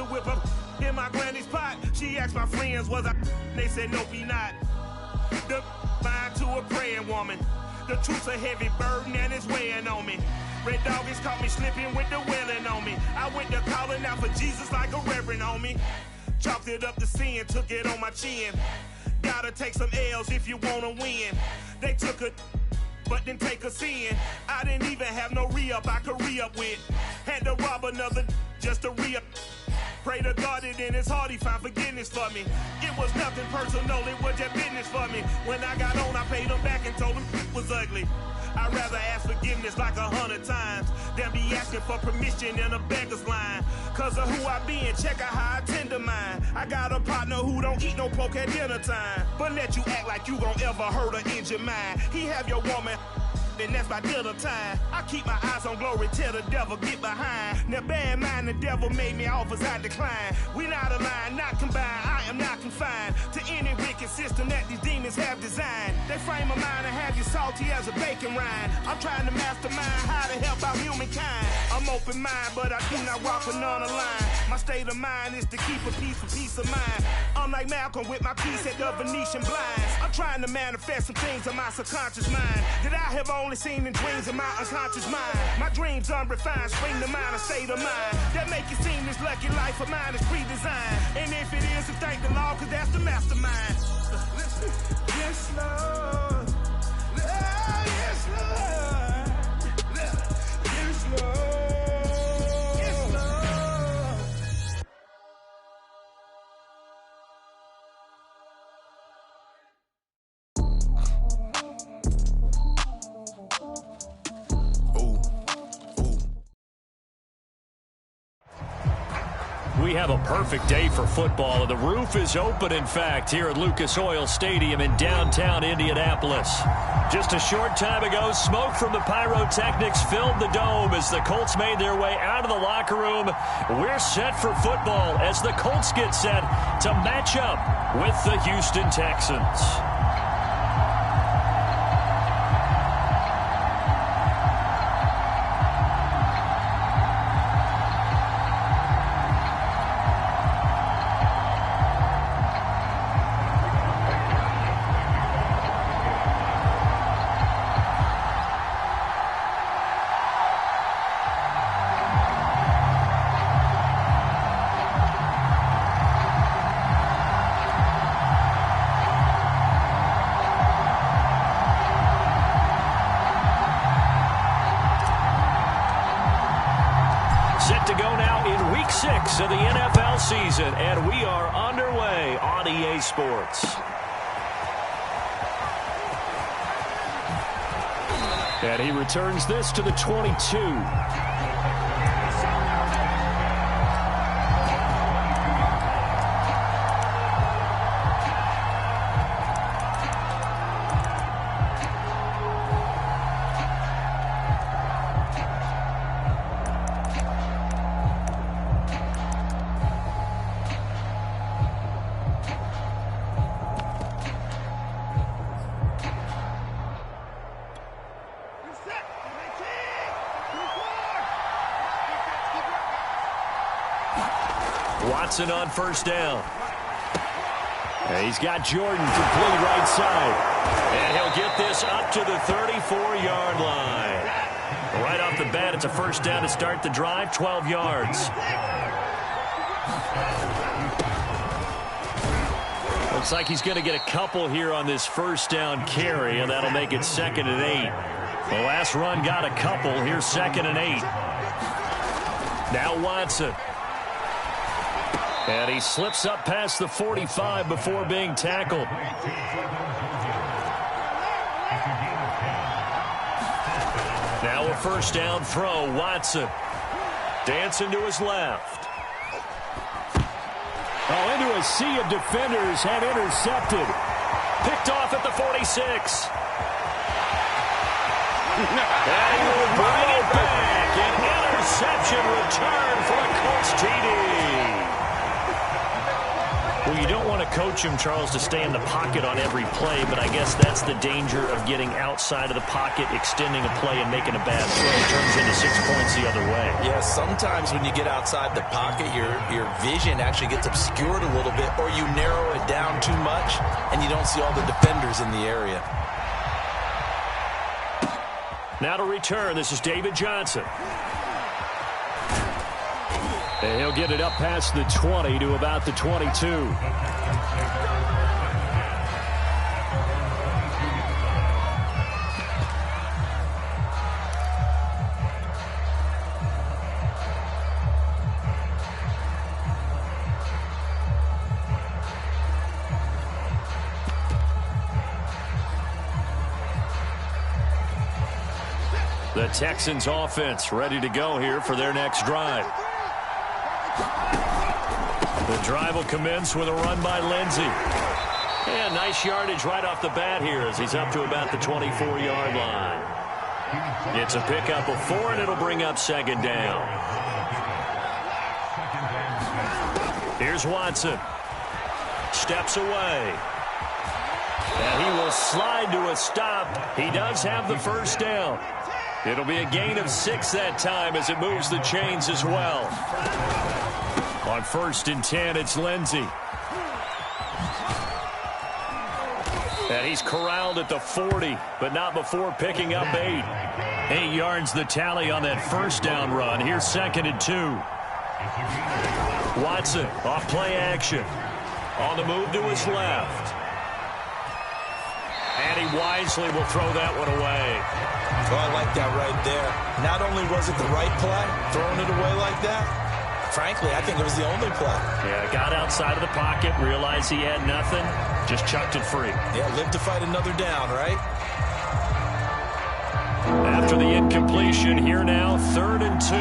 whip up in my granny's pot. She asked my friends, was I? They said, nope, he not. The mind to a praying woman. The truth's a heavy burden and it's weighing on me. Red doggies caught me slipping with the wailing on me. I went to calling out for Jesus like a reverend on me. Chalked it up to sin, took it on my chin. Gotta take some L's if you wanna win. They took a but didn't take a sin. I didn't even have no re-up I could re-up with. Had to rob another just to re-up. Pray to God that in his heart he found forgiveness for me. It was nothing personal, it was just business for me. When I got on, I paid him back and told him it was ugly. I'd rather ask forgiveness like 100 times than be asking for permission in a beggar's line. Cause of who I be and check out how I tend to mine. I got a partner who don't eat no pork at dinner time, but let you act like you gon' ever hurt or injure mine. He have your woman, and that's by dinner time. I keep my eyes on glory till the devil get behind. Now bad mind, the devil made me offers I decline. We not aligned, not combined, I am not confined to any wicked system that these demons have designed. They frame a mind and have you salty as a bacon rind. I'm trying to mastermind how to help out humankind. I'm open mind, but I do not walk with none aligned. My state of mind is to keep a peace for peace of mind. I'm like Malcolm with my piece at the Venetian blinds. I'm trying to manifest some things in my subconscious mind that I have only seen in dreams in my unconscious mind. My dreams unrefined, spring to mind, a state of mind that make it seem this lucky life of mine is pre-designed. And if it is, then thank the Lord, cause that's the mastermind. Listen. Yes, Lord. Yes, Lord. Yes, Lord. Yes, Lord. We have a perfect day for football, and the roof is open, in fact, here at Lucas Oil Stadium in downtown Indianapolis. Just a short time ago, smoke from the pyrotechnics filled the dome as the Colts made their way out of the locker room. We're set for football as the Colts get set to match up with the Houston Texans. Of the NFL season, and we are underway on EA Sports. And he returns this to the 22. Watson on first down. And he's got Jordan complete right side. And he'll get this up to the 34-yard line. Right off the bat, it's a first down to start the drive, 12 yards. Looks like he's going to get a couple here on this first down carry, and that'll make it 2nd and 8. The last run got a couple. Here's 2nd and 8. Now Watson. And he slips up past the 45 before being tackled. Now a first down throw. Watson dancing to his left. Oh, into a sea of defenders, and intercepted. Picked off at the 46. And he will bring it back. An interception return for a Colts TD. Well, you don't want to coach him, Charles, to stay in the pocket on every play, but I guess that's the danger of getting outside of the pocket, extending a play, and making a bad throw. It turns into 6 points the other way. Yeah, sometimes when you get outside the pocket, your vision actually gets obscured a little bit, or you narrow it down too much, and you don't see all the defenders in the area. Now to return, this is David Johnson. And he'll get it up past the 20 to about the 22. The Texans offense ready to go here for their next drive. The drive will commence with a run by Lindsey. And nice yardage right off the bat here as he's up to about the 24-yard line. It's a pickup of 4, and it'll bring up second down. Here's Watson. Steps away. And he will slide to a stop. He does have the first down. It'll be a gain of 6 that time as it moves the chains as well. On 1st and 10, it's Lindsey. And he's corralled at the 40, but not before picking up 8. 8 yards the tally on that first down run. Here's 2nd and 2. Watson off play action. On the move to his left. And he wisely will throw that one away. Oh, I like that right there. Not only was it the right play, throwing it away like that, frankly, I think it was the only play. Yeah, got outside of the pocket, realized he had nothing, just chucked it free. Yeah, live to fight another down, right? After the incompletion, here now, 3rd and 2.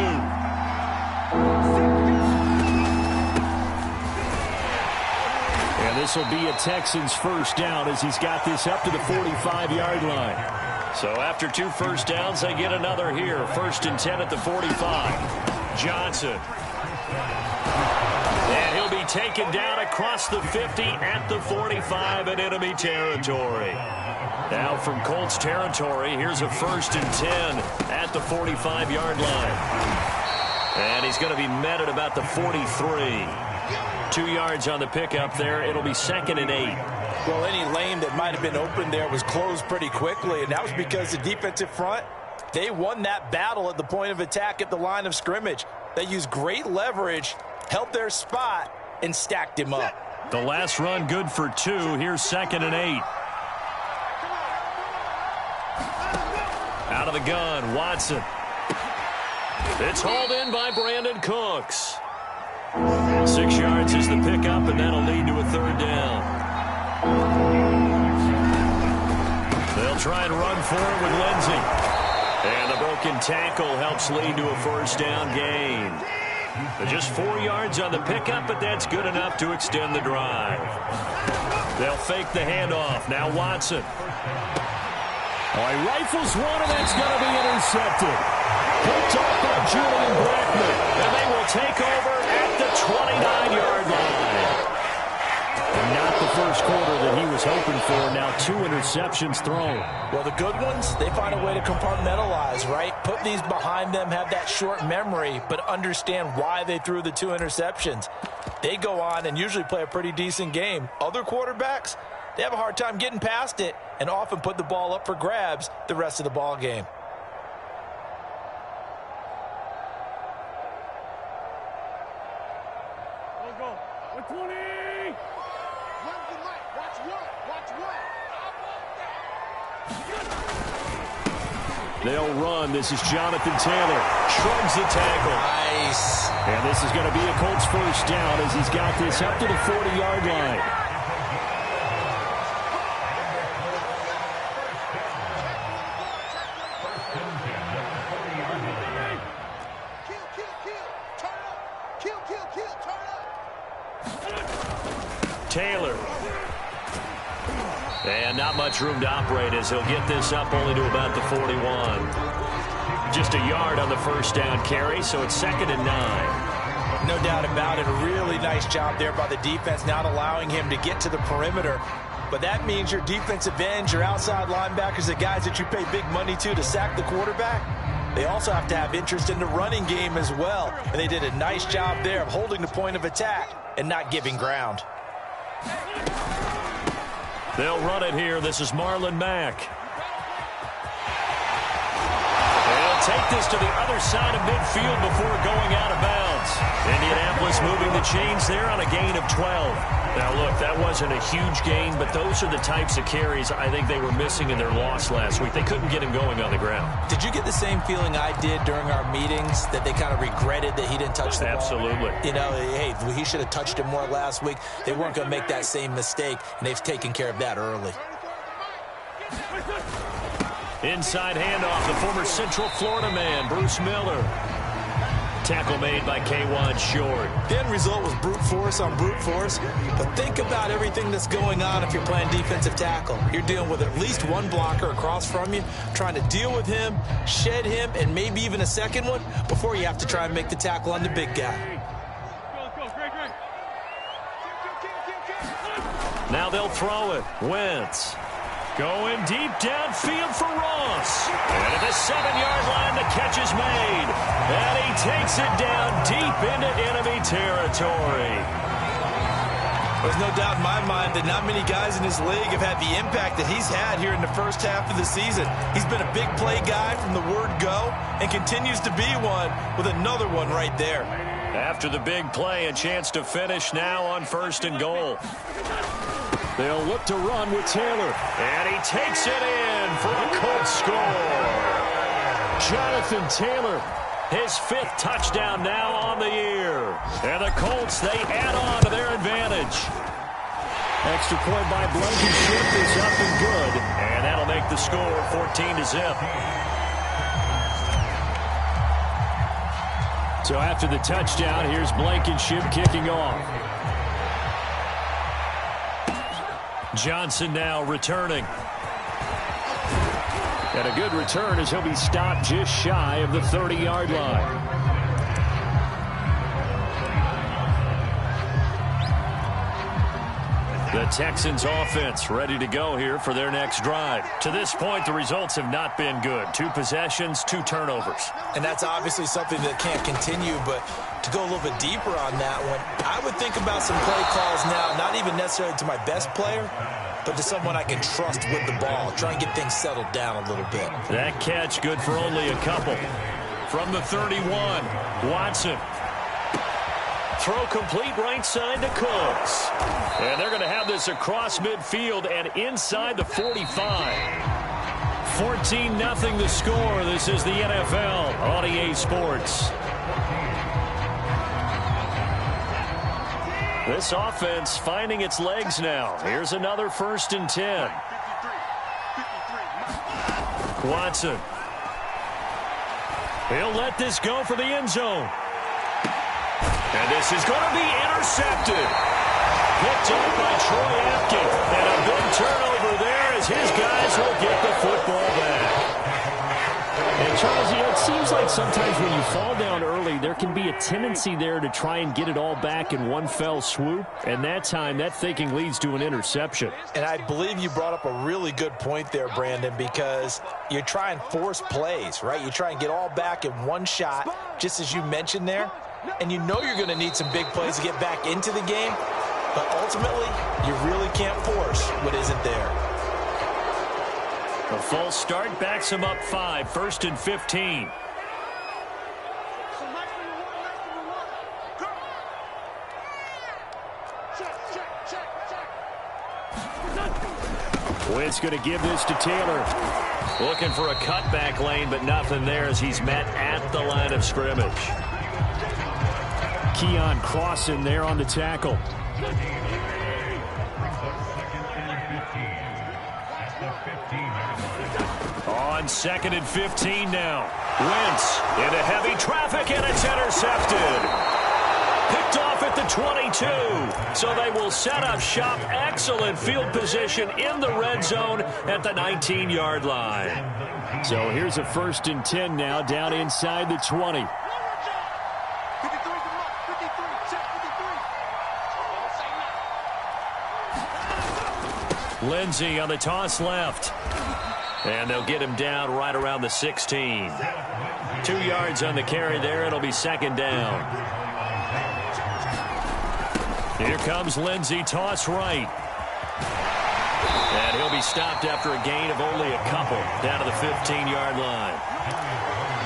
And this will be a Texans first down as he's got this up to the 45-yard line. So after 2 first downs, they get another here. 1st and 10 at the 45. Johnson. And he'll be taken down across the 50 at the 45 in enemy territory. Now from Colts territory, here's a 1st and 10 at the 45-yard line. And he's going to be met at about the 43. 2 yards on the pickup there. It'll be 2nd and 8. Well, any lane that might have been open there was closed pretty quickly, and that was because the defensive front, they won that battle at the point of attack at the line of scrimmage. They used great leverage, held their spot, and stacked him up. The last run good for 2. Here's 2nd and 8. Out of the gun, Watson. It's hauled in by Brandon Cooks. 6 yards is the pickup, and that'll lead to a 3rd down. They'll try and run for it with Lindsey. And the broken tackle helps lead to a 1st down gain. But just 4 yards on the pickup, but that's good enough to extend the drive. They'll fake the handoff. Now Watson. Oh, he rifles one, and that's going to be intercepted. Picked up by Julian Blackman. And they will take over at the 29-yard line. And not the first quarter that he was hoping for. Now 2 interceptions thrown. Well, the good ones, they find a way to compartmentalize, right? Put these behind them, have that short memory, but understand why they threw the 2 interceptions. They go on and usually play a pretty decent game. Other quarterbacks, they have a hard time getting past it and often put the ball up for grabs the rest of the ball game. They'll run. This is Jonathan Taylor. Shrugs the tackle. Nice. And this is going to be a Colts first down as he's got this up to the 40-yard line. Taylor. And not much room to operate as he'll get this up only to about the 41. Just a yard on the first down carry, so it's 2nd and 9. No doubt about it. A really nice job there by the defense, not allowing him to get to the perimeter. But that means your defensive ends, your outside linebackers, the guys that you pay big money to sack the quarterback, they also have to have interest in the running game as well. And they did a nice job there of holding the point of attack and not giving ground. They'll run it here. This is Marlon Mack. They'll take this to the other side of midfield before going out of bounds. Indianapolis moving the chains there on a gain of 12. Now, look, that wasn't a huge gain, but those are the types of carries I think they were missing in their loss last week. They couldn't get him going on the ground. Did you get the same feeling I did during our meetings, that they kind of regretted that he didn't touch the ball? Absolutely. You know, hey, he should have touched it more last week. They weren't going to make that same mistake, and they've taken care of that early. Inside handoff, the former Central Florida man, Bruce Miller. Tackle made by K1 Short. The end result was brute force on brute force. But think about everything that's going on if you're playing defensive tackle. You're dealing with at least one blocker across from you, trying to deal with him, shed him, and maybe even a second one before you have to try and make the tackle on the big guy. Now they'll throw it. Wentz. Going deep downfield for Ross. And at the 7-yard line, the catch is made. And he takes it down deep into enemy territory. There's no doubt in my mind that not many guys in this league have had the impact that he's had here in the first half of the season. He's been a big play guy from the word go and continues to be one with another one right there. After the big play, a chance to finish now on 1st and goal. They'll look to run with Taylor. And he takes it in for a Colts score. Jonathan Taylor, his 5th touchdown now on the year. And the Colts, they add on to their advantage. Extra point by Blankenship is up and good. And that'll make the score 14-0. So after the touchdown, here's Blankenship kicking off. Johnson now returning. And a good return as he'll be stopped just shy of the 30-yard line. The Texans offense ready to go here for their next drive. To this point, the results have not been good. 2 possessions, 2 turnovers. And that's obviously something that can't continue, but to go a little bit deeper on that one, I would think about some play calls now, not even necessarily to my best player, but to someone I can trust with the ball. Try and get things settled down a little bit. That catch good for only a couple. From the 31, Watson. Throw complete right side to Cooks. And they're going to have this across midfield and inside the 45. 14-0 the score. This is the NFL on EA Sports. This offense finding its legs now. Here's another 1st and 10. Watson. He'll let this go for the end zone. And this is going to be intercepted. Picked up by Troy Apke. And a big turnover there as his guys will get the football back. And Charles, you know, it seems like sometimes when you fall down early, there can be a tendency there to try and get it all back in one fell swoop. And that time, that thinking leads to an interception. And I believe you brought up a really good point there, Brandon, because you try and force plays, right? You try and get all back in one shot, just as you mentioned there. And you know you're going to need some big plays to get back into the game. But ultimately, you really can't force what isn't there. A false start backs him up 5, 1st and 15. Wentz going to give this to Taylor. Looking for a cutback lane, but nothing there as he's met at the line of scrimmage. Keon Crossan there on the tackle. On 2nd and 15 now. Wentz into heavy traffic, and it's intercepted. Picked off at the 22. So they will set up shop. Excellent field position in the red zone at the 19-yard line. So here's a 1st and 10 now down inside the 20. Lindsey on the toss left. And they'll get him down right around the 16. 2 yards on the carry there. It'll be second down. Here comes Lindsey, toss right. And he'll be stopped after a gain of only a couple down to the 15-yard line.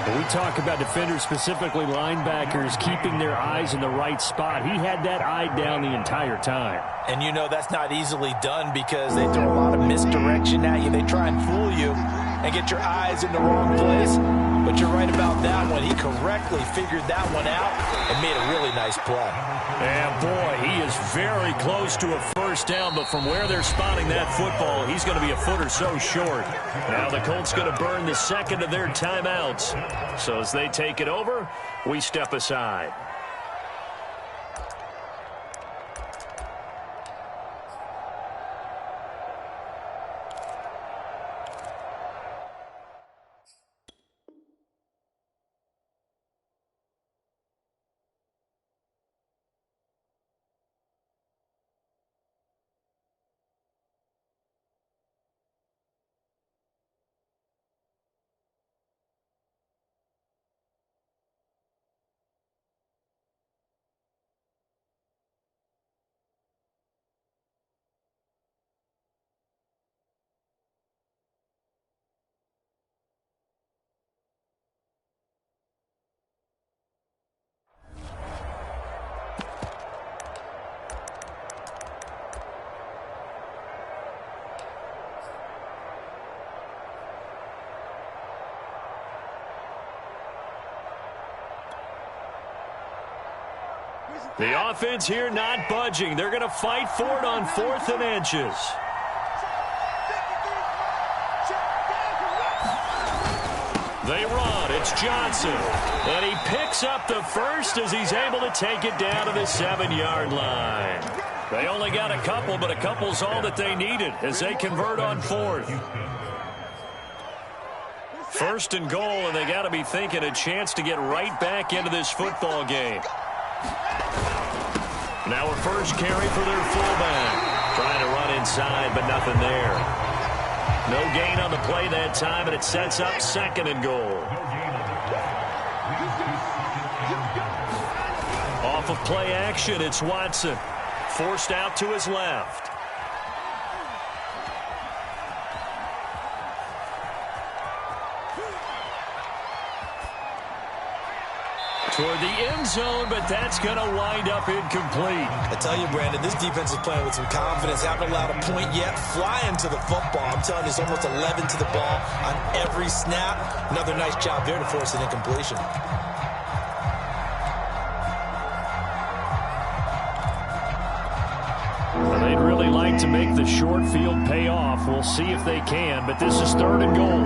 When we talk about defenders, specifically linebackers, keeping their eyes in the right spot, he had that eye down the entire time. And you know that's not easily done because they throw a lot of misdirection at you. They try and fool you and get your eyes in the wrong place. But you're right about that one. He correctly figured that one out and made a really nice play. And boy, he is very close to a first down, but from where they're spotting that football, he's going to be a foot or so short. Now the Colts going to burn the second of their timeouts. So as they take it over, we step aside. The offense here not budging. They're going to fight for it on 4th and inches. They run. It's Johnson. And he picks up the first as he's able to take it down to the 7-yard line. They only got a couple, but a couple's all that they needed as they convert on 4th. 1st and goal, and they got to be thinking a chance to get right back into this football game. Now a first carry for their fullback. Trying to run inside, but nothing there. No gain on the play that time, and it sets up 2nd and goal. Off of play action, it's Watson. Forced out to his left. Toward the end zone, but that's going to wind up incomplete. I tell you, Brandon, this defense is playing with some confidence. Haven't allowed a point yet. Flying to the football. I'm telling you, it's almost 11 to the ball on every snap. Another nice job there to force an incompletion. Well, they'd really like to make the short field pay off. We'll see if they can, but this is 3rd and goal.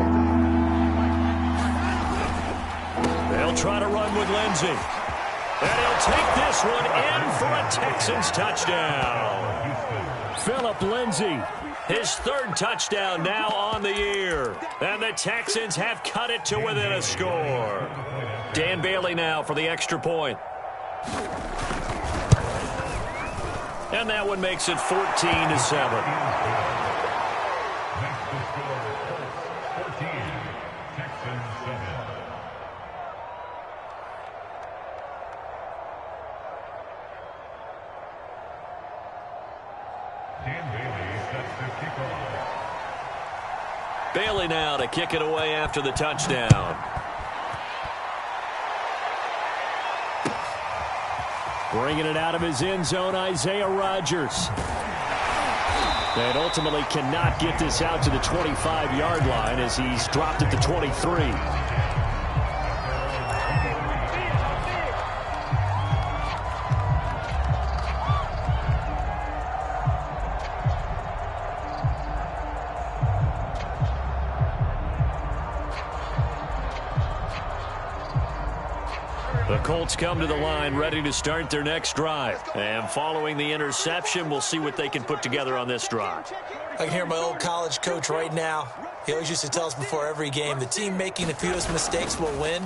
They'll try to run with Lindsey. And he'll take this one in for a Texans touchdown. Phillip Lindsey. His 3rd touchdown now on the year. And the Texans have cut it to within a score. Dan Bailey now for the extra point. And that one makes it 14-7. Bailey now to kick it away after the touchdown. Bringing it out of his end zone, Isaiah Rodgers. And ultimately cannot get this out to the 25-yard line as he's dropped at the 23. The Colts come to the line ready to start their next drive. And following the interception, we'll see what they can put together on this drive. I can hear my old college coach right now. He always used to tell us before every game, the team making the fewest mistakes will win.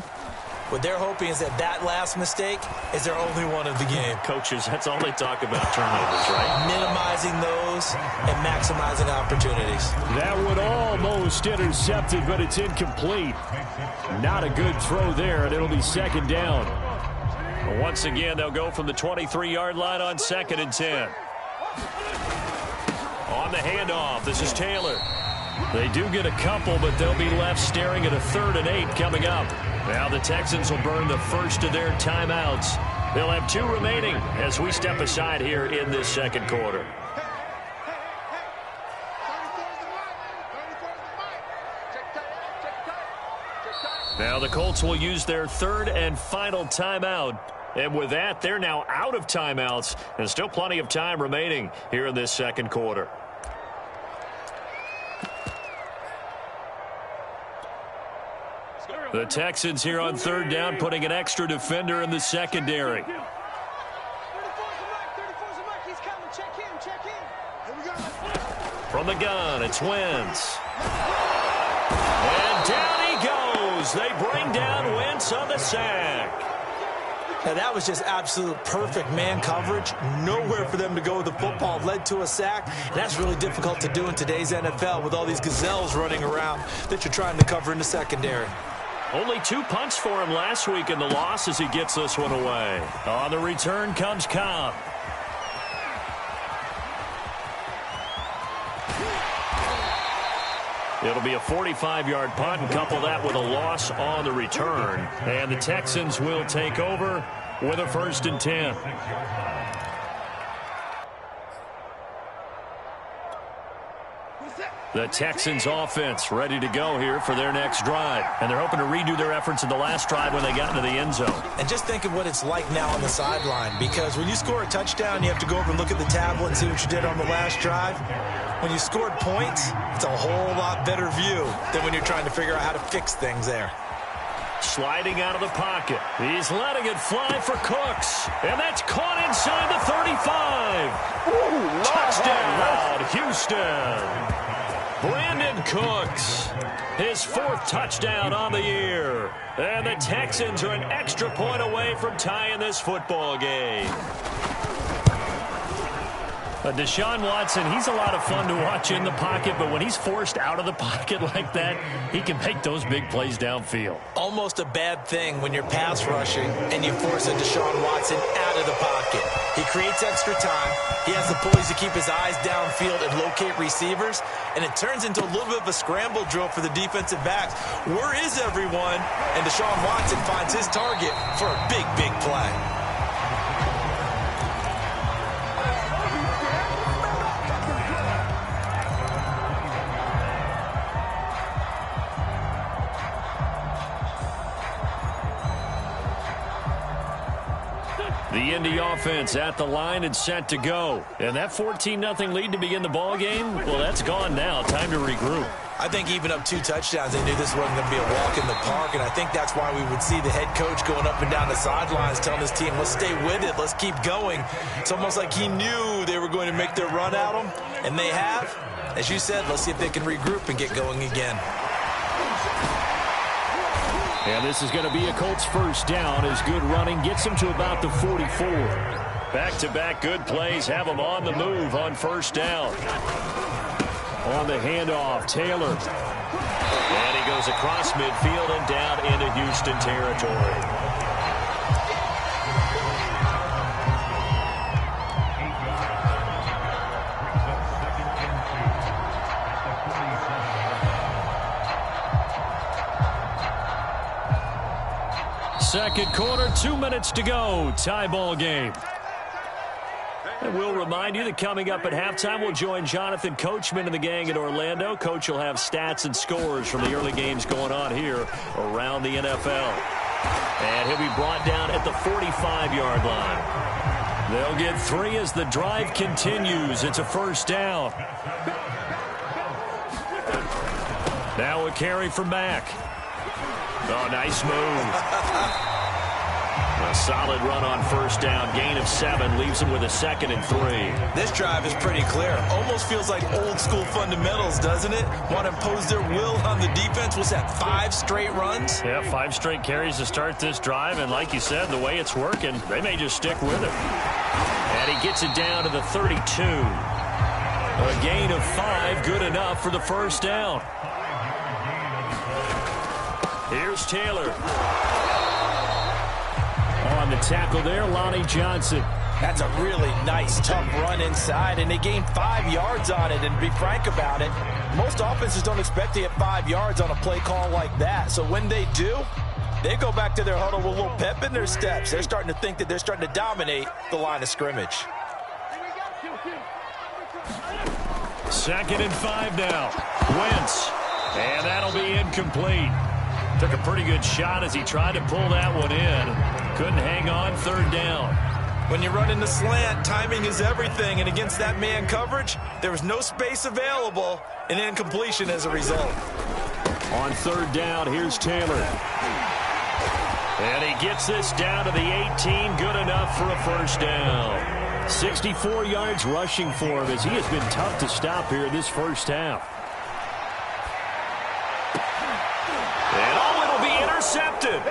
What they're hoping is that last mistake is their only one of the game. Coaches, that's all they talk about, turnovers, right? Minimizing those and maximizing opportunities. That one almost intercepted, but it's incomplete. Not a good throw there, and it'll be second down. Once again, they'll go from the 23-yard line on 2nd and 10. On the handoff, this is Taylor. They do get a couple, but they'll be left staring at a 3rd and 8 coming up. Now the Texans will burn the first of their timeouts. They'll have 2 remaining as we step aside here in this second quarter. Now the Colts will use their 3rd and final timeout. And with that, they're now out of timeouts. And still plenty of time remaining here in this second quarter. The Texans here on 3rd down, putting an extra defender in the secondary. From the gun, it's Wentz. And down he goes. They bring down Wentz on the sack. Now, that was just absolute perfect man coverage. Nowhere for them to go with the football. Led to a sack. And that's really difficult to do in today's NFL with all these gazelles running around that you're trying to cover in the secondary. Only 2 punts for him last week in the loss as he gets this one away. On the return comes Cobb. It'll be a 45-yard punt and couple that with a loss on the return. And the Texans will take over with a 1st and 10. The Texans offense ready to go here for their next drive. And they're hoping to redo their efforts in the last drive when they got into the end zone. And just think of what it's like now on the sideline. Because when you score a touchdown, you have to go over and look at the tablet and see what you did on the last drive. When you scored points, it's a whole lot better view than when you're trying to figure out how to fix things there. Sliding out of the pocket. He's letting it fly for Cooks. And that's caught inside the 35. Touchdown, Houston. Brandon Cooks, his 4th touchdown on the year. And the Texans are an extra point away from tying this football game. Deshaun Watson, he's a lot of fun to watch in the pocket, but when he's forced out of the pocket like that, he can make those big plays downfield. Almost a bad thing when you're pass rushing and you force a Deshaun Watson out of the pocket. He creates extra time. He has the pulleys to keep his eyes downfield and locate receivers, and it turns into a little bit of a scramble drill for the defensive backs. Where is everyone? And Deshaun Watson finds his target for a big, big play. The Indy offense at the line and set to go. And that 14-0 lead to begin the ball game, well, that's gone now. Time to regroup. I think even up 2 touchdowns, they knew this wasn't going to be a walk in the park, and I think that's why we would see the head coach going up and down the sidelines telling his team, let's stay with it, let's keep going. It's almost like he knew they were going to make their run at him, and they have. As you said, let's see if they can regroup and get going again. And this is going to be a Colts 1st down as good running gets them to about the 44. Back-to-back good plays have them on the move on 1st down. On the handoff, Taylor. And he goes across midfield and down into Houston territory. Second quarter, 2 minutes to go. Tie ball game. And we'll remind you that coming up at halftime, we'll join Jonathan Coachman and the gang in Orlando. Coach will have stats and scores from the early games going on here around the NFL. And he'll be brought down at the 45-yard line. They'll get 3 as the drive continues. It's a 1st down. Now a carry from Mack. Oh, nice move. A solid run on first down. Gain of 7 leaves them with a 2nd and 3. This drive is pretty clear. Almost feels like old school fundamentals, doesn't it? Want to impose their will on the defense. What's that, 5 straight runs? Yeah, 5 straight carries to start this drive. And like you said, the way it's working, they may just stick with it. And he gets it down to the 32. A gain of 5, good enough for the first down. Here's Taylor. On the tackle there, Lonnie Johnson. That's a really nice, tough run inside, and they gained 5 yards on it. And to be frank about it, most offenses don't expect to get 5 yards on a play call like that. So when they do, they go back to their huddle with a little pep in their steps. They're starting to think that they're starting to dominate the line of scrimmage. 2nd and 5 now. Wentz. And that'll be incomplete. Took a pretty good shot as he tried to pull that one in. Couldn't hang on 3rd down. When you run in the slant, timing is everything. And against that man coverage, there was no space available, and incompletion as a result. On 3rd down, here's Taylor. And he gets this down to the 18. Good enough for a first down. 64 yards rushing for him as he has been tough to stop here this first half. And it'll be intercepted.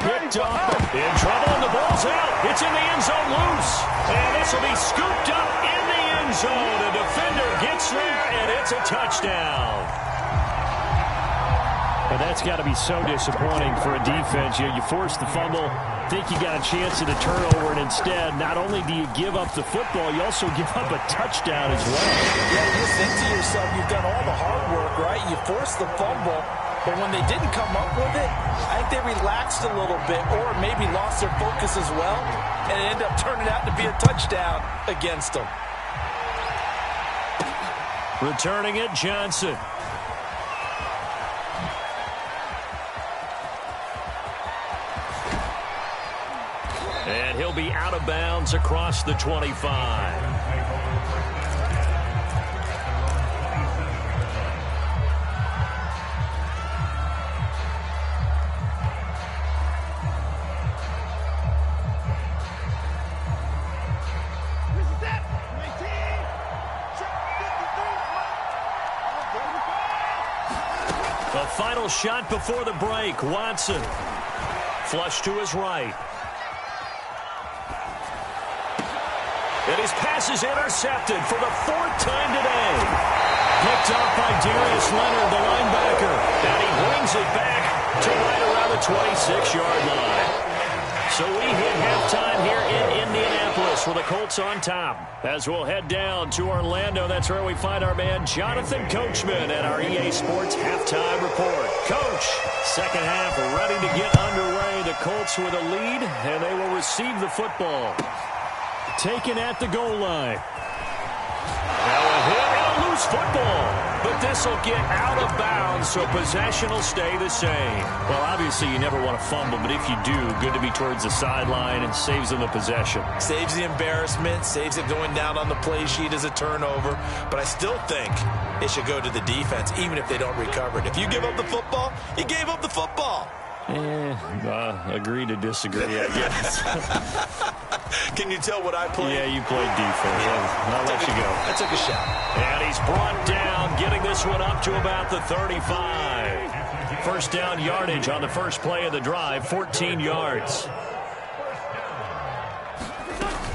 Picked up. In trouble, and the ball's out. It's in the end zone loose. And this will be scooped up in the end zone. A defender gets there, and it's a touchdown. Well, that's got to be so disappointing for a defense. You force the fumble, think you got a chance at a turnover, and instead, not only do you give up the football, you also give up a touchdown as well. Yeah, you think to yourself, you've done all the hard work, right? You forced the fumble, but when they didn't come up with it, I think they relaxed a little bit or maybe lost their focus as well, and it ended up turning out to be a touchdown against them. Returning it, Johnson. And he'll be out of bounds across the 25. The final shot before the break. Watson. Flush to his right. And his pass is intercepted for the 4th time today. Picked off by Darius Leonard, the linebacker. And he brings it back to right around the 26-yard line. So we hit halftime here in Indianapolis with the Colts on top. As we'll head down to Orlando, that's where we find our man Jonathan Coachman at our EA Sports Halftime Report. Coach, second half ready to get underway. The Colts with a lead, and they will receive the football. Taken at the goal line. Now a hit and a loose football. But this will get out of bounds, so possession will stay the same. Well, obviously you never want to fumble, but if you do, good to be towards the sideline and saves them the possession. Saves the embarrassment, saves it going down on the play sheet as a turnover. But I still think it should go to the defense, even if they don't recover it. If you give up the football, you gave up the football. Agree to disagree, I guess. Can you tell what I played? Yeah, you played defense. Yeah. I'll let you go. I took a shot. And he's brought down, getting this one up to about the 35. First down yardage on the first play of the drive, 14 yards.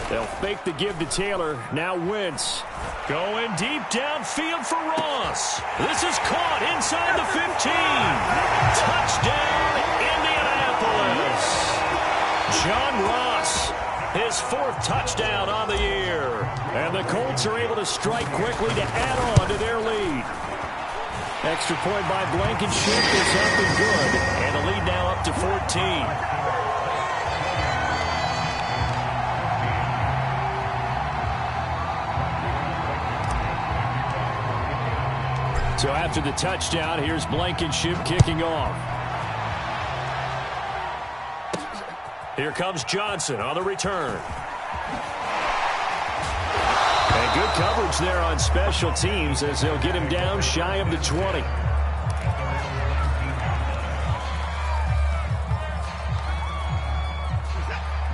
They'll fake the give to Taylor. Now Wentz. Going deep downfield for Ross. This is caught inside the 15. Touchdown, Indianapolis. John Ross, his 4th touchdown on the year. And the Colts are able to strike quickly to add on to their lead. Extra point by Blankenship is up and good. And the lead now up to 14. So after the touchdown, here's Blankenship kicking off. Here comes Johnson on the return. And good coverage there on special teams as they'll get him down shy of the 20.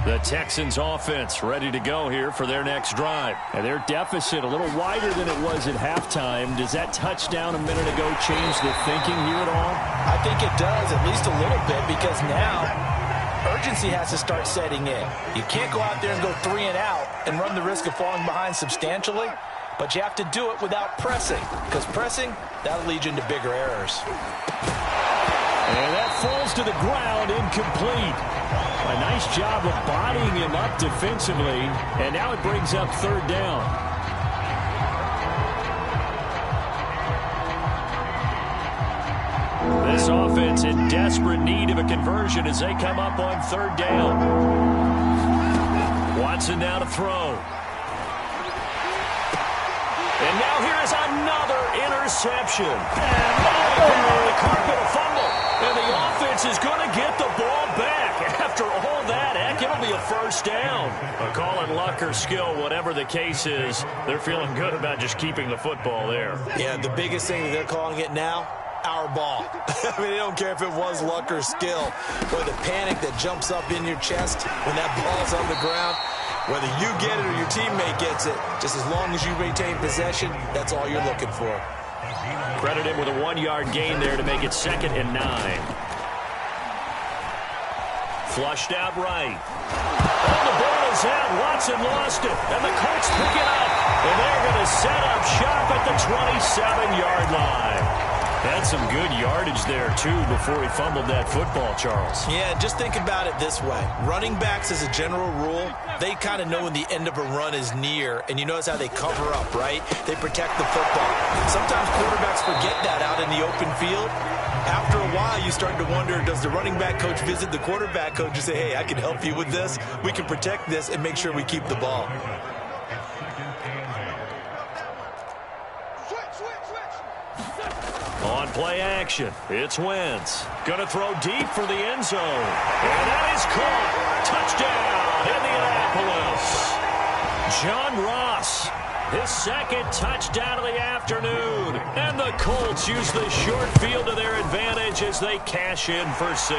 The Texans offense ready to go here for their next drive. And their deficit a little wider than it was at halftime. Does that touchdown a minute ago change the thinking here at all? I think it does, at least a little bit, because now urgency has to start setting in. You can't go out there and go 3 and out and run the risk of falling behind substantially, but you have to do it without pressing, because pressing, that'll lead you into bigger errors. And that falls to the ground, incomplete. A nice job of bodying him up defensively, and now it brings up 3rd down. This offense in desperate need of a conversion as they come up on 3rd down. Watson now to throw. And now here is another interception. And on the carpet, a fumble. And the offense is going to get the ball back. After all that, heck, it'll be a 1st down. Call it luck or skill, whatever the case is, they're feeling good about just keeping the football there. Yeah, the biggest thing that they're calling it now, our ball. I mean, they don't care if it was luck or skill, or the panic that jumps up in your chest when that ball's on the ground. Whether you get it or your teammate gets it, just as long as you retain possession, that's all you're looking for. Credit him with a 1-yard gain there to make it 2nd and 9. Flushed out right. And the ball is out. Watson lost it. And the Colts pick it up. And they're going to set up shop at the 27-yard line. Had some good yardage there, too, before he fumbled that football, Charles. Yeah, just think about it this way. Running backs, as a general rule, they kind of know when the end of a run is near, and you notice how they cover up, right? They protect the football. Sometimes quarterbacks forget that out in the open field. After a while, you start to wonder, does the running back coach visit the quarterback coach and say, hey, I can help you with this, we can protect this, and make sure we keep the ball. On play action, it's Wentz. Gonna throw deep for the end zone. And that is caught. Touchdown, Indianapolis. John Ross, his 2nd touchdown of the afternoon. And the Colts use the short field to their advantage as they cash in for 6.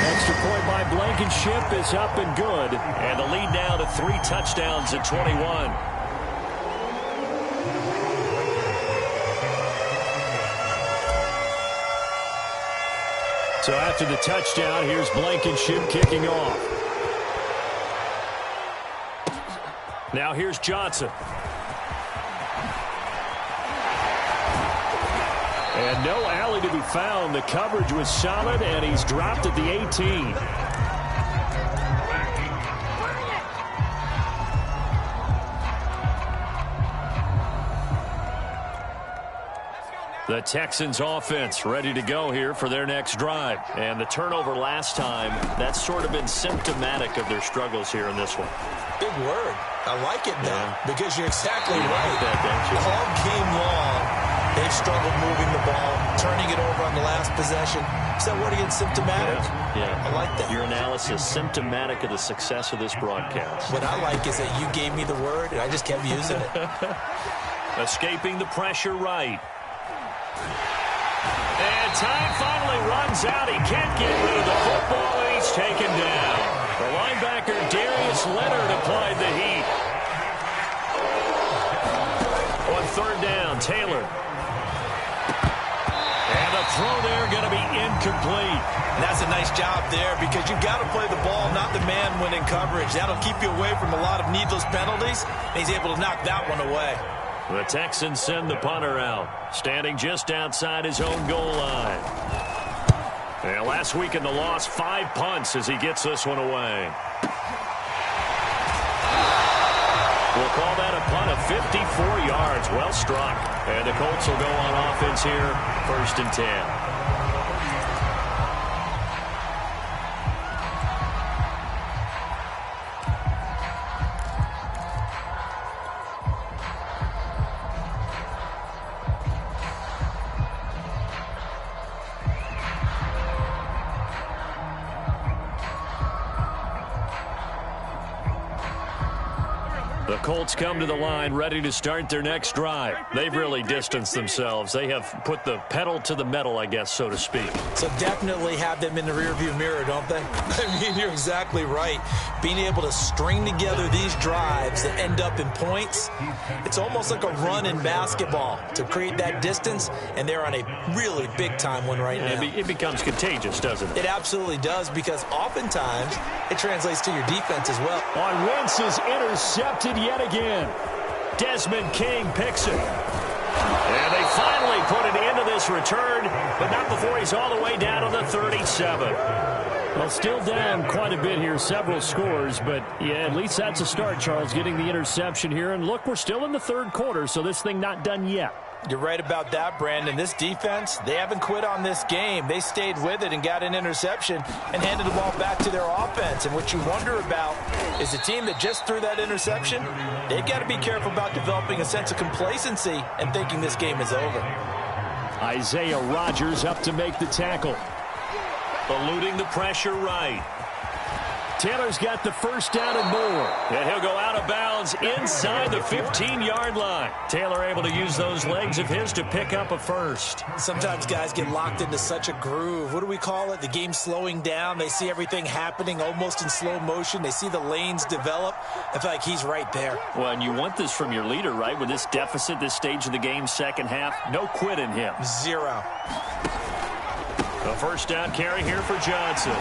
Extra point by Blankenship is up and good. And the lead now to 3 touchdowns at 21. So after the touchdown, here's Blankenship kicking off. Now here's Johnson. And no alley to be found. The coverage was solid, and he's dropped at the 18. The Texans offense ready to go here for their next drive. And the turnover last time, that's sort of been symptomatic of their struggles here in this one. Big word. I like it now, because you're exactly right. Like that, don't you? All game long, they've struggled moving the ball, turning it over on the last possession. Is that word again, symptomatic? Yeah. I like that. Your analysis, symptomatic of the success of this broadcast. What I like is that you gave me the word, and I just kept using it. Escaping the pressure right. And time finally runs out. He can't get rid of the football, and he's taken down. The linebacker, Darius Leonard, applied the heat. On 3rd down, Taylor. And the throw there going to be incomplete. And that's a nice job there, because you've got to play the ball, not the man when in coverage. That'll keep you away from a lot of needless penalties, and he's able to knock that one away. The Texans send the punter out, standing just outside his own goal line. And last week in the loss, 5 punts as he gets this one away. We'll call that a punt of 54 yards. Well struck. And the Colts will go on offense here, 1st and 10. The Colts come to the line ready to start their next drive. They've really distanced themselves. They have put the pedal to the metal, I guess, so to speak. So definitely have them in the rearview mirror, don't they? I mean, you're exactly right. Being able to string together these drives that end up in points, it's almost like a run in basketball to create that distance, and they're on a really big-time one right now. It becomes contagious, doesn't it? It absolutely does, because oftentimes it translates to your defense as well. On Wentz's intercepted yet again. Desmond King picks it. And they finally put it into this return, but not before he's all the way down to the 37. Well, still down quite a bit here, several scores, but yeah, at least that's a start, Charles, getting the interception here. And look, we're still in the third quarter, so this thing not done yet. You're right about that, Brandon. This defense, they haven't quit on this game. They stayed with it and got an interception and handed the ball back to their offense. And what you wonder about is the team that just threw that interception, they've got to be careful about developing a sense of complacency and thinking this game is over. Isaiah Rodgers up to make the tackle. Eluding the pressure right. Taylor's got the first down and more. And he'll go out of bounds inside the 15-yard line. Taylor able to use those legs of his to pick up a first. Sometimes guys get locked into such a groove. What do we call it? The game slowing down. They see everything happening almost in slow motion. They see the lanes develop. I feel like he's right there. Well, and you want this from your leader, right? With this deficit, this stage of the game, second half, no quit in him. Zero. A first down carry here for Johnson.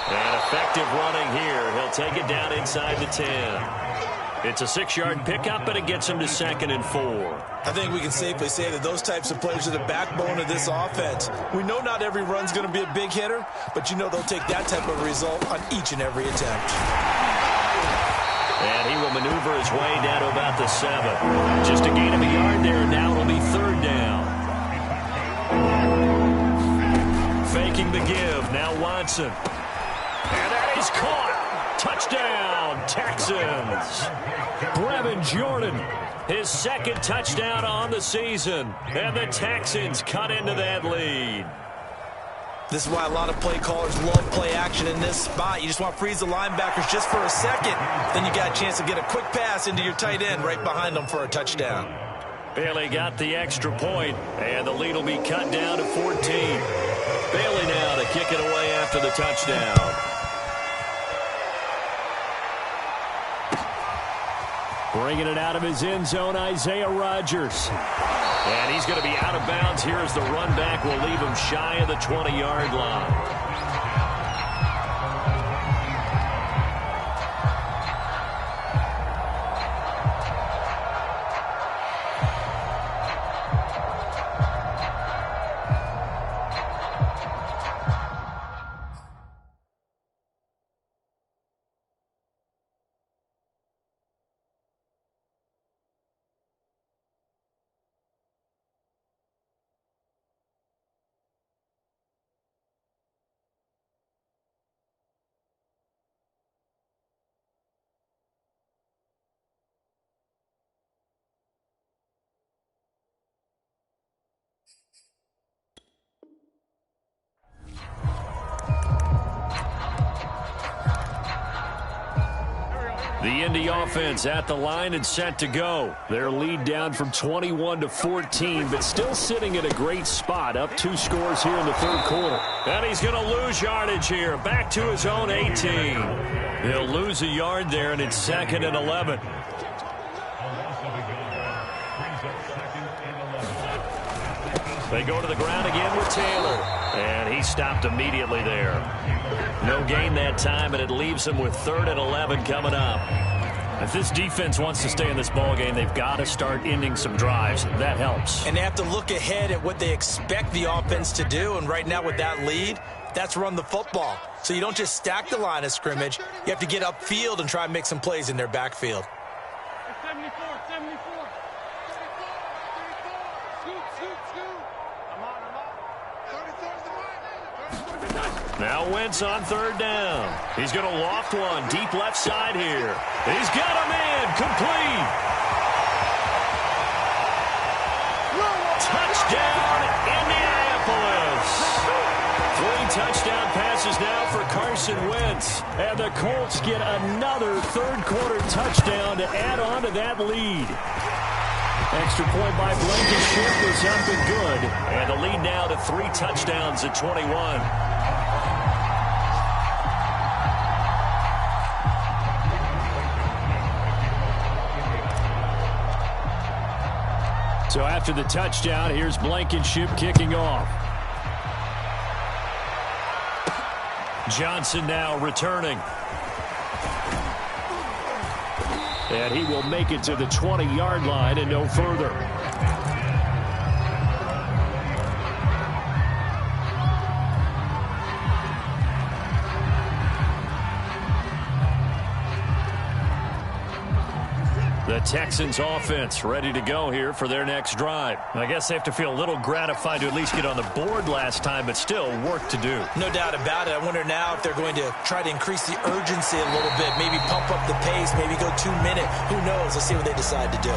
And effective running here. He'll take it down inside the 10. It's a 6-yard pickup, but it gets him to 2nd and 4. I think we can safely say that those types of plays are the backbone of this offense. We know not every run's going to be a big hitter, but you know they'll take that type of result on each and every attempt. And he will maneuver his way down to about the 7. Just a gain of a yard there, and now it'll be 3rd down. Faking the give, now Watson. And that is caught. Touchdown, Texans. Brevin Jordan. His 2nd touchdown on the season. And the Texans cut into that lead. This is why a lot of play callers love play action in this spot. You just want to freeze the linebackers just for a second. Then you got a chance to get a quick pass into your tight end right behind them for a touchdown. Bailey got the extra point, and the lead will be cut down to 14. Bailey now to kick it away after the touchdown. Bringing it out of his end zone, Isaiah Rodgers. And he's going to be out of bounds here as the run back will leave him shy of the 20-yard line. The Indy offense at the line and set to go. Their lead down from 21 to 14, but still sitting at a great spot, up 2 scores here in the 3rd quarter. And he's going to lose yardage here, back to his own 18. He'll lose a yard there, and it's 2nd and 11. They go to the ground again with Taylor, and he stopped immediately there. No gain that time, and it leaves him with 3rd and 11 coming up. If this defense wants to stay in this ballgame, they've got to start ending some drives. That helps. And they have to look ahead at what they expect the offense to do, and right now with that lead, that's run the football. So you don't just stack the line of scrimmage. You have to get upfield and try and make some plays in their backfield. 74. Now Wentz on 3rd down. He's going to loft one deep left side here. He's got a man complete. Touchdown, Indianapolis. 3 touchdown passes now for Carson Wentz. And the Colts get another third-quarter touchdown to add on to that lead. Extra point by Blankenship is up and good. And the lead now to 3 touchdowns at 21. So after the touchdown, here's Blankenship kicking off. Johnson now returning. And he will make it to the 20-yard line and no further. The Texans offense ready to go here for their next drive. I guess they have to feel a little gratified to at least get on the board last time, but still work to do. No doubt about it. I wonder now if they're going to try to increase the urgency a little bit, maybe pump up the pace, maybe go 2-minute. Who knows? Let's see what they decide to do.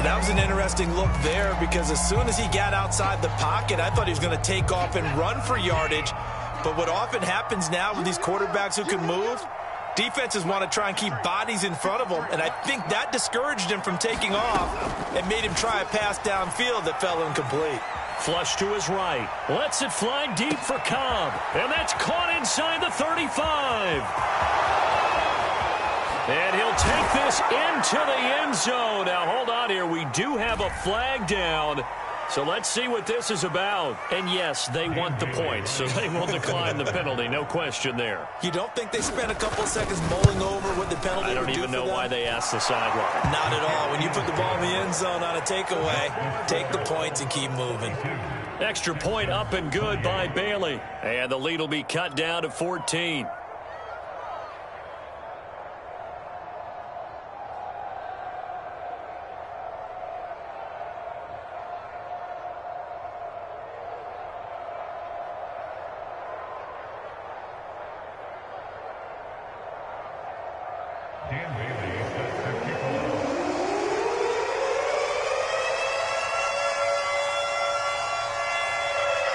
That was an interesting look there because as soon as he got outside the pocket, I thought he was going to take off and run for yardage. But what often happens now with these quarterbacks who can move, defenses want to try and keep bodies in front of them, and I think that discouraged him from taking off and made him try a pass downfield that fell incomplete. Flush to his right. Lets it fly deep for Cobb. And that's caught inside the 35. And he'll take this into the end zone. Now, hold on here. We do have a flag down. So let's see what this is about. And yes, they want the points, so they will decline the penalty. No question there. You don't think they spent a couple of seconds mulling over what the penalty would do? I don't even know why they asked the sideline. Not at all. When you put the ball in the end zone on a takeaway, take the points and keep moving. Extra point up and good by Bailey. And the lead will be cut down to 14.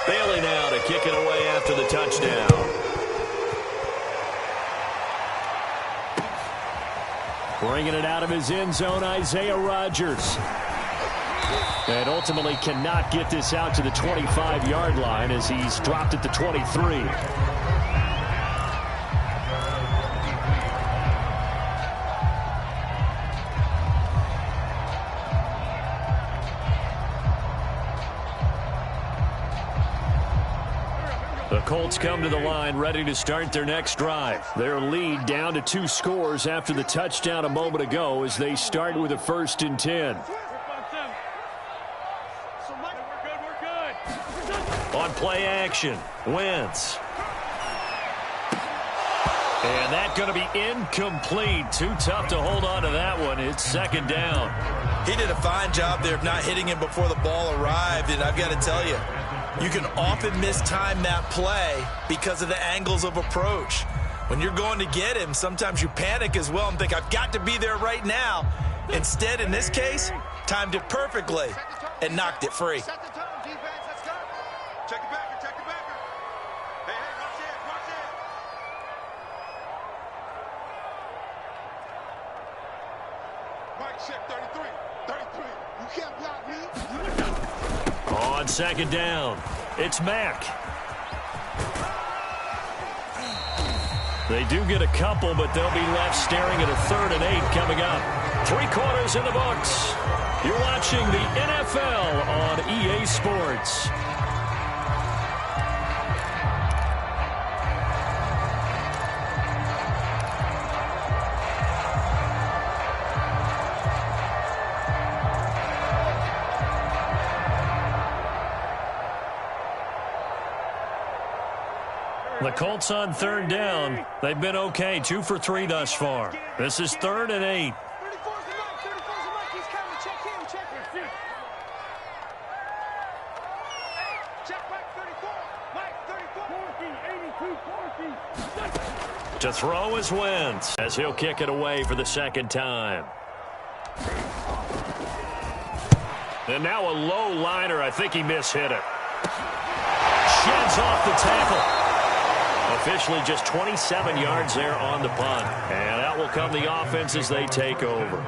Bailey now to kick it away after the touchdown. Bringing it out of his end zone, Isaiah Rodgers. And ultimately cannot get this out to the 25-yard line as he's dropped at the 23. The Colts come to the line ready to start their next drive. Their lead down to 2 scores after the touchdown a moment ago as they start with a 1st and 10. On play action, Wentz. And that's going to be incomplete. Too tough to hold on to that one. It's 2nd down. He did a fine job there of not hitting him before the ball arrived, and I've got to tell you, you can often mistime that play because of the angles of approach. When you're going to get him, sometimes you panic as well and think, I've got to be there right now. Instead, in this case, timed it perfectly and knocked it free. Set the tone, defense. Let's go. Check the backer. Check the backer. Hey, watch it. Watch it. Mike, check 33. 33. You can't block me. On 2nd down, it's Mack. They do get a couple, but they'll be left staring at a 3rd and 8 coming up. 3 quarters in the books. You're watching the NFL on EA Sports. The Colts on 3rd down. They've been okay, 2 for 3 thus far. This is 3rd and 8. 34's the Mike. 34's the Mike. He's coming. Check him. Check him. Hey, check Mike 34. Mike 34. 82, 40. To throw is Wentz as he'll kick it away for the 2nd time. And now a low liner. I think he mishit it. Sheds off the tackle. Officially just 27 yards there on the punt. And out will come the offense as they take over.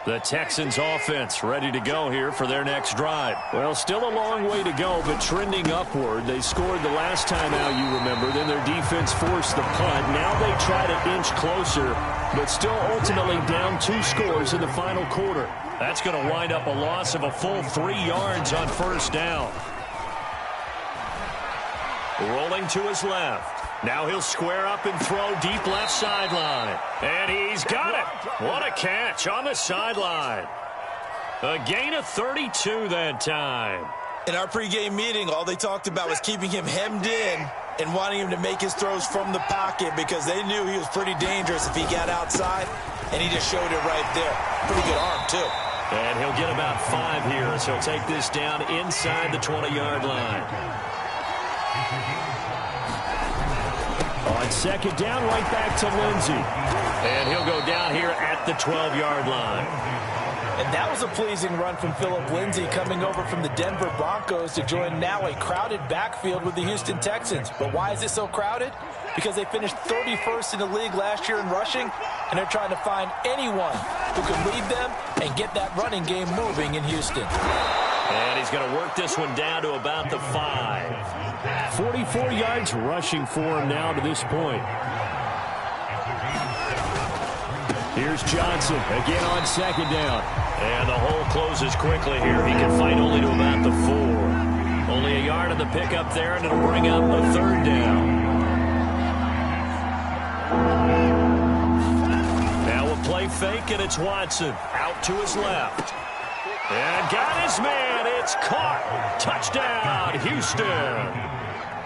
The Texans offense ready to go here for their next drive. Well, still a long way to go, but trending upward. They scored the last time out, you remember. Then their defense forced the punt. Now they try to inch closer, but still ultimately down 2 scores in the final quarter. That's going to wind up a loss of a full 3 yards on first down. Rolling to his left. Now he'll square up and throw deep left sideline. And he's got it. What a catch on the sideline. A gain of 32 that time. In our pregame meeting, all they talked about was keeping him hemmed in and wanting him to make his throws from the pocket because they knew he was pretty dangerous if he got outside, and he just showed it right there. Pretty good arm, too. And he'll get about 5 here as he'll take this down inside the 20-yard line. On second down, right back to Lindsey. And he'll go down here at the 12-yard line. And that was a pleasing run from Phillip Lindsay coming over from the Denver Broncos to join now a crowded backfield with the Houston Texans. But why is it so crowded? Because they finished 31st in the league last year in rushing, and they're trying to find anyone who can lead them and get that running game moving in Houston. And he's going to work this one down to about the 5. 44 yards rushing for him now to this point. Here's Johnson again on second down. And the hole closes quickly here. He can fight only to about the 4. Only a yard on the pickup there, and it'll bring up a 3rd down. Now a play fake, and it's Watson out to his left. And got his man. It's caught. Touchdown, Houston.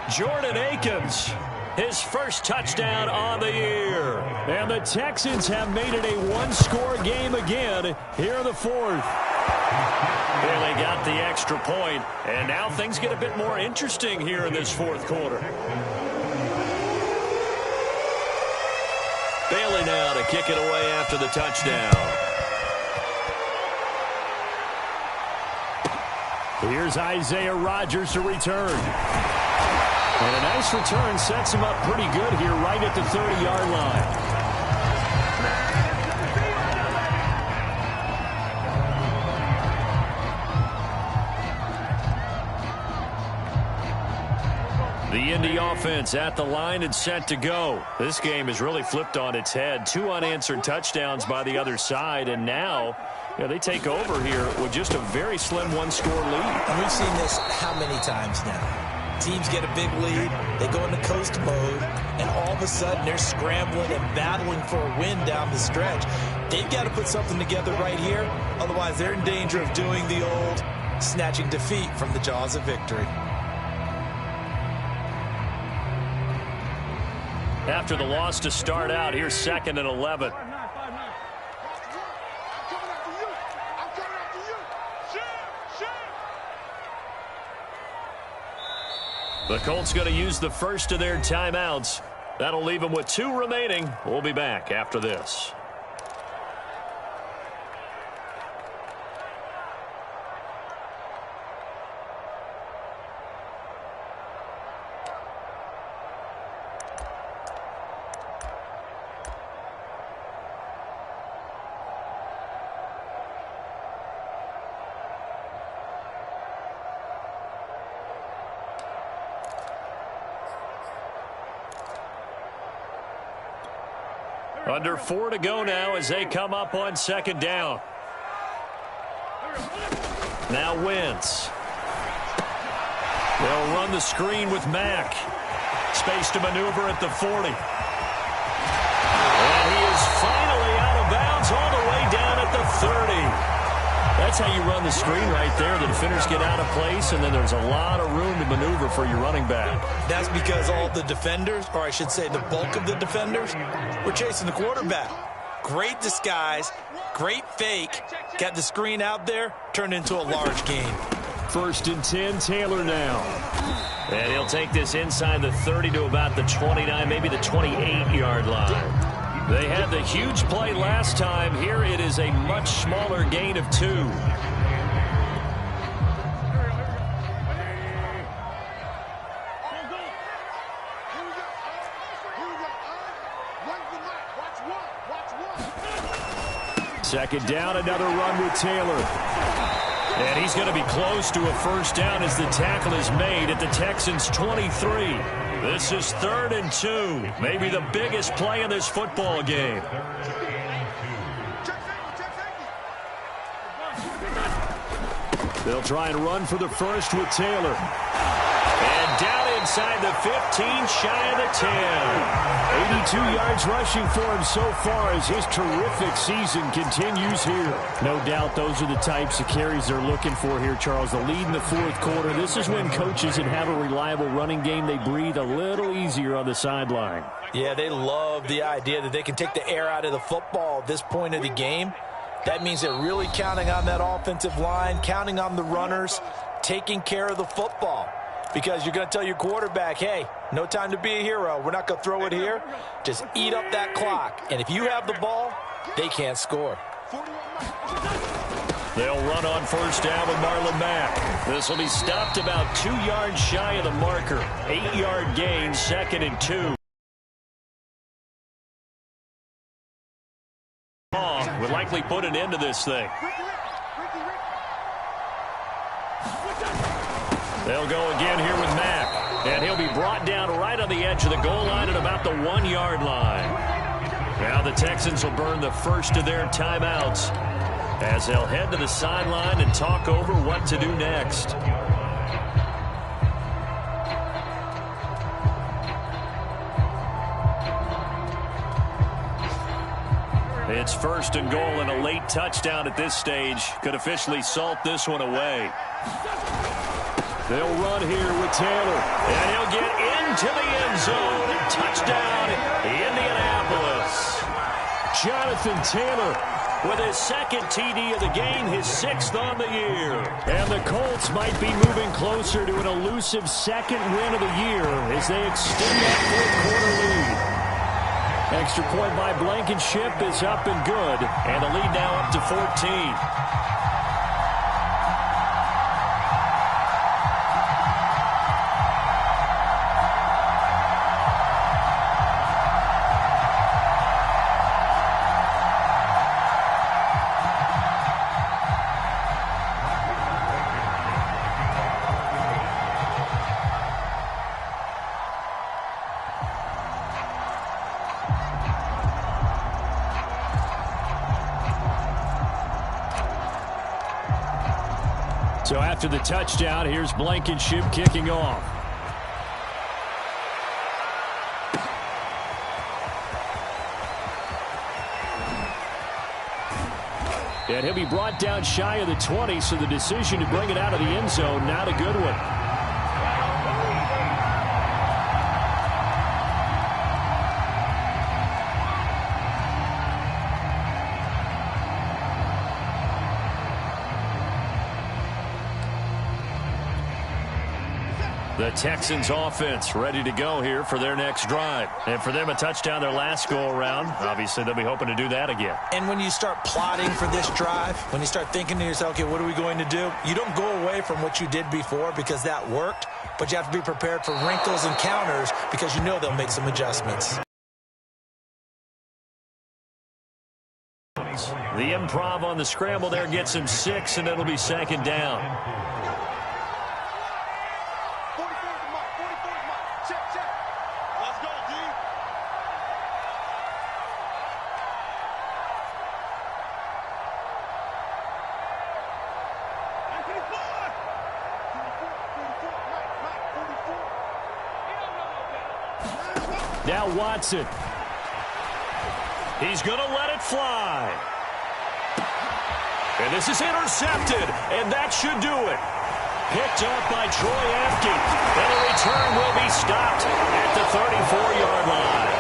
Jordan Akins, his first touchdown on the year. And the Texans have made it a 1-score game again here in the 4th. Well, they got the extra point, and now things get a bit more interesting here in this 4th quarter. Bailey now to kick it away after the touchdown. Here's Isaiah Rodgers to return. And a nice return sets him up pretty good here right at the 30-yard line. The Indy offense at the line and set to go. This game is really flipped on its head. 2 unanswered touchdowns by the other side, and now they take over here with just a very slim 1-score lead. And we've seen this how many times now? Teams get a big lead, they go into coast mode, and all of a sudden they're scrambling and battling for a win down the stretch. They've got to put something together right here, otherwise they're in danger of doing the old snatching defeat from the jaws of victory. After the loss to start out, here's 2nd and 11. The Colts going to use the first of their timeouts. That'll leave them with 2 remaining. We'll be back after this. Under 4 to go now as they come up on second down. Now Wentz. They'll run the screen with Mack. Space to maneuver at the 40. And he is finally out of bounds all the way down at the 30. That's how you run the screen right there. The defenders get out of place, and then there's a lot of room to maneuver for your running back. That's because all the defenders, or I should say the bulk of the defenders, were chasing the quarterback. Great disguise, great fake. Got the screen out there, turned into a large gain. 1st and 10, Taylor now. And he'll take this inside the 30 to about the 29, maybe the 28-yard line. They had the huge play last time. Here it is a much smaller gain of 2. Second down, another run with Taylor. And he's going to be close to a first down as the tackle is made at the Texans' 23. This is 3rd and 2. Maybe the biggest play in this football game. They'll try and run for the first with Taylor. And down inside the 15, shy of the 10. 82 yards rushing for him so far as his terrific season continues here. No doubt those are the types of carries they're looking for here, Charles. The lead in the fourth quarter. This is when coaches that have a reliable running game, they breathe a little easier on the sideline. Yeah, they love the idea that they can take the air out of the football at this point of the game. That means they're really counting on that offensive line, counting on the runners, taking care of the football. Because you're going to tell your quarterback, hey, no time to be a hero. We're not going to throw it here. Just eat up that clock. And if you have the ball, they can't score. They'll run on first down with Marlon Mack. This will be stopped about 2 yards shy of the marker. 8-yard gain, 2nd and 2. Would likely put an end to this thing. They'll go again here with Mack. And he'll be brought down right on the edge of the goal line at about the 1-yard line. Now the Texans will burn the first of their timeouts as they'll head to the sideline and talk over what to do next. It's 1st and goal, and a late touchdown at this stage could officially salt this one away. They'll run here with Taylor. And he'll get into the end zone. Touchdown, Indianapolis. Jonathan Taylor with his 2nd TD of the game, his 6th on the year. And the Colts might be moving closer to an elusive 2nd win of the year as they extend that fourth-quarter lead. Extra point by Blankenship is up and good. And the lead now up to 14. So after the touchdown, here's Blankenship kicking off. And he'll be brought down shy of the 20, so the decision to bring it out of the end zone, not a good one. The Texans offense ready to go here for their next drive. And for them, a touchdown their last go-around. Obviously, they'll be hoping to do that again. And when you start plotting for this drive, when you start thinking to yourself, okay, what are we going to do? You don't go away from what you did before because that worked, but you have to be prepared for wrinkles and counters because you know they'll make some adjustments. The improv on the scramble there gets him 6, and it'll be 2nd down. Now Watson. He's going to let it fly. And this is intercepted, and that should do it. Picked up by Troy Apke. And the return will be stopped at the 34-yard line.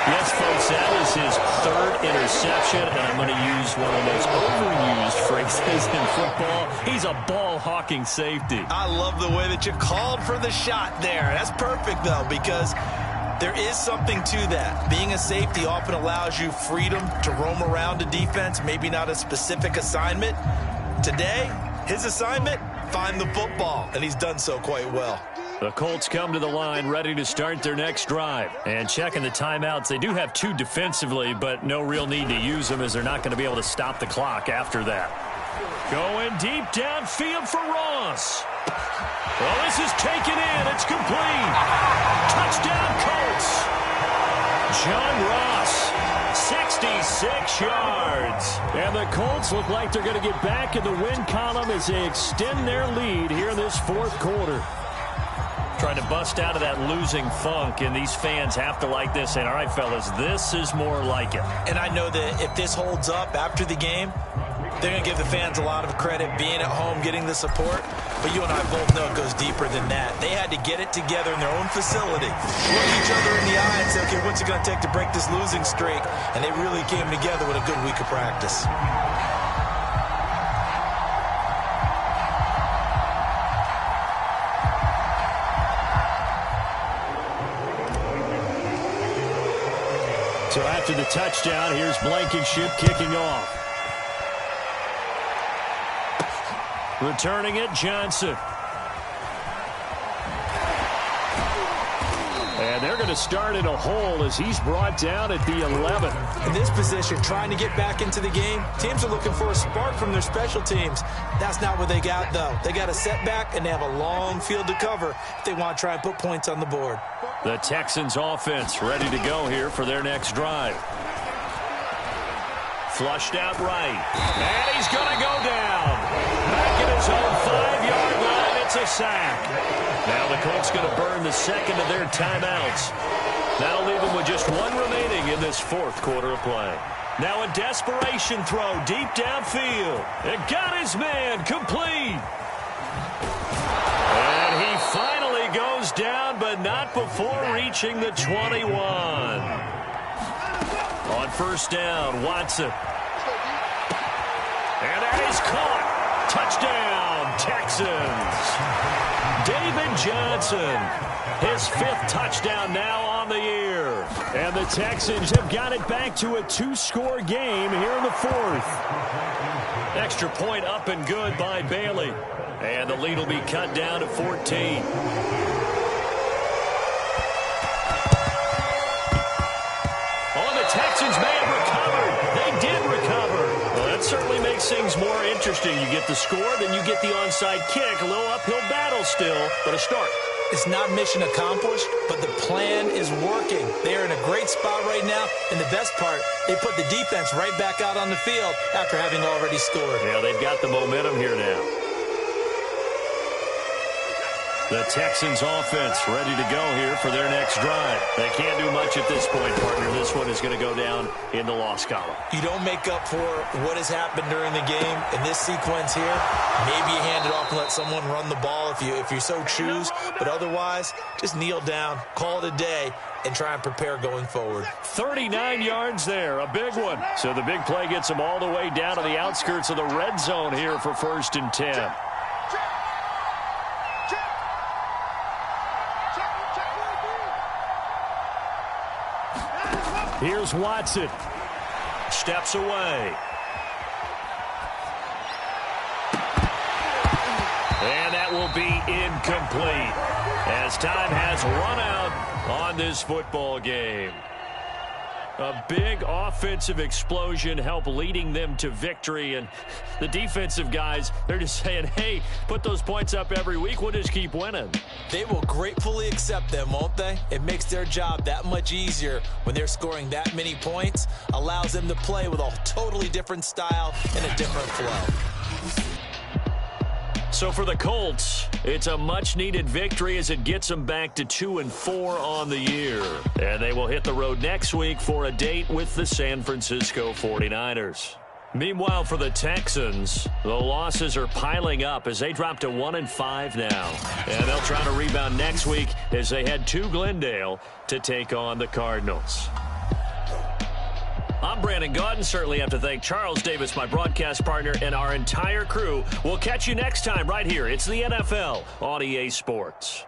Yes, folks, that was his 3rd interception, and I'm going to use one of the most overused phrases in football. He's a ball-hawking safety. I love the way that you called for the shot there. That's perfect, though, because there is something to that. Being a safety often allows you freedom to roam around a defense, maybe not a specific assignment. Today, his assignment, find the football, and he's done so quite well. The Colts come to the line ready to start their next drive. And checking the timeouts, they do have 2 defensively, but no real need to use them as they're not going to be able to stop the clock after that. Going deep downfield for Ross. Well, this is taken in. It's complete. Touchdown Colts. John Ross, 66 yards. And the Colts look like they're going to get back in the win column as they extend their lead here in this 4th quarter. Trying to bust out of that losing funk, and these fans have to like this. And all right, fellas, this is more like it. And I know that if this holds up after the game, they're going to give the fans a lot of credit being at home, getting the support. But you and I both know it goes deeper than that. They had to get it together in their own facility, look each other in the eye and say, okay, what's it going to take to break this losing streak? And they really came together with a good week of practice. So after the touchdown, here's Blankenship kicking off. Returning it, Johnson. And they're going to start in a hole as he's brought down at the 11. In this position, trying to get back into the game, teams are looking for a spark from their special teams. That's not what they got, though. They got a setback, and they have a long field to cover if they want to try and put points on the board. The Texans offense ready to go here for their next drive. Flushed out right. And he's going to go down. Back at his own 5-yard line. It's a sack. Now the Colts going to burn the second of their timeouts. That'll leave them with just 1 remaining in this 4th quarter of play. Now a desperation throw deep downfield. It got his man complete. And he finally goes down, but not before reaching the 21. On 1st down, Watson. And that is caught. Touchdown, Texans. David Johnson, his 5th touchdown now on the year. And the Texans have got it back to a 2-score game here in the 4th. Extra point up and good by Bailey. And the lead will be cut down to 14. Texans may have recovered. They did recover. Well, that certainly makes things more interesting. You get the score, then you get the onside kick. A little uphill battle still, but a start. It's not mission accomplished, but the plan is working. They are in a great spot right now, and the best part, they put the defense right back out on the field after having already scored. Yeah, they've got the momentum here now. The Texans offense ready to go here for their next drive. They can't do much at this point, partner. This one is going to go down in the loss column. You don't make up for what has happened during the game in this sequence here. Maybe you hand it off and let someone run the ball if you so choose. But otherwise, just kneel down, call it a day, and try and prepare going forward. 39 yards there, a big one. So the big play gets them all the way down to the outskirts of the red zone here for 1st and 10. Here's Watson. Steps away. And that will be incomplete as time has run out on this football game. A big offensive explosion helped leading them to victory. And the defensive guys, they're just saying, hey, put those points up every week. We'll just keep winning. They will gratefully accept them, won't they? It makes their job that much easier when they're scoring that many points. Allows them to play with a totally different style and a different flow. So for the Colts, it's a much-needed victory as it gets them back to 2-4 on the year. And they will hit the road next week for a date with the San Francisco 49ers. Meanwhile, for the Texans, the losses are piling up as they drop to 1-5 now. And they'll try to rebound next week as they head to Glendale to take on the Cardinals. I'm Brandon Gaudin. Certainly have to thank Charles Davis, my broadcast partner, and our entire crew. We'll catch you next time right here. It's the NFL on EA Sports.